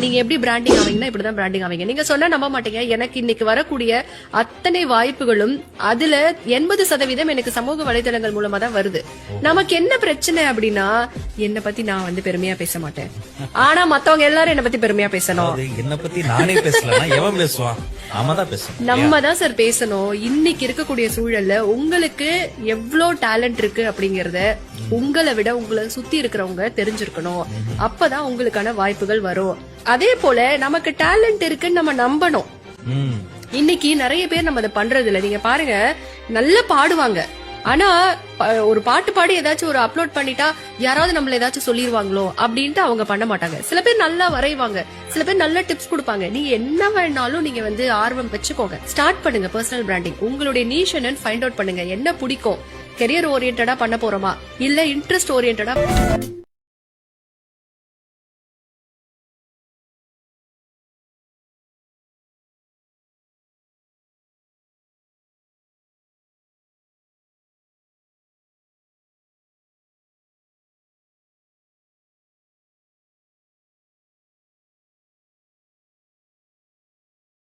நீங்க எப்படி பிராண்டிங் ஆவீங்கன்னா இப்படிதான் பிராண்டிங் ஆவீங்க. நீங்க சொன்னா நம்ப மாட்டீங்க. எனக்கு இன்னைக்கு வரக்கூடிய அத்தனை வாய்ப்புகளும் அதுல 80% எனக்கு சமூக வலைதளங்கள் மூலமா தான் வருது. நமக்கு என்ன பிரச்சனை அப்படின்னா, என்ன பத்தி நான் பெருமையா பேச மாட்டேன். ஆனா மத்தவங்க எல்லாரும் என்ன பத்தி பெருமையா பேசணும். என்ன பத்தி நானே பேசலாம், எவன் பேசுவான்? நம்ம தான் சார் பேசணும். இன்னைக்கு இருக்கக்கூடிய சூழல்ல உங்களுக்கு எவ்வளவு டேலண்ட் இருக்கு அப்படிங்கறத உங்களை விட உங்களை சுத்தி இருக்கிறவங்க தெரிஞ்சிருக்கணும். அப்பதான் உங்களுக்கான வாய்ப்புகள் வரும். அதே போல நமக்கு டேலண்ட் இருக்குன்னு நம்ம நம்பணும். இன்னைக்கு நிறைய பேர் நம்ம அதை பண்றது இல்ல. நீங்க பாருங்க, நல்லா பாடுவாங்க. ஆனா ஒரு பாட்டு பாடி ஏதாச்சும் ஒரு அப்லோட் பண்ணிட்டா யாராவது நம்மள ஏதாச்சும் சொல்லிருவாங்களோ அப்படின்ட்டு அவங்க பண்ண மாட்டாங்க. சில பேர் நல்லா வரைவாங்க, சில பேர் நல்ல டிப்ஸ் கொடுப்பாங்க. நீங்க என்ன வேணாலும் நீங்க ஆர்வம் வச்சுக்கோங்க. ஸ்டார்ட் பண்ணுங்க பர்சனல் பிராண்டிங். உங்களுடைய நீஷ் என்னன்னு ஃபைண்ட் அவுட் பண்ணுங்க. என்ன பிடிக்கும், கெரியர் ஓரியன்டா பண்ண போறோமா இல்ல இன்ட்ரெஸ்ட் ஓரியன்டா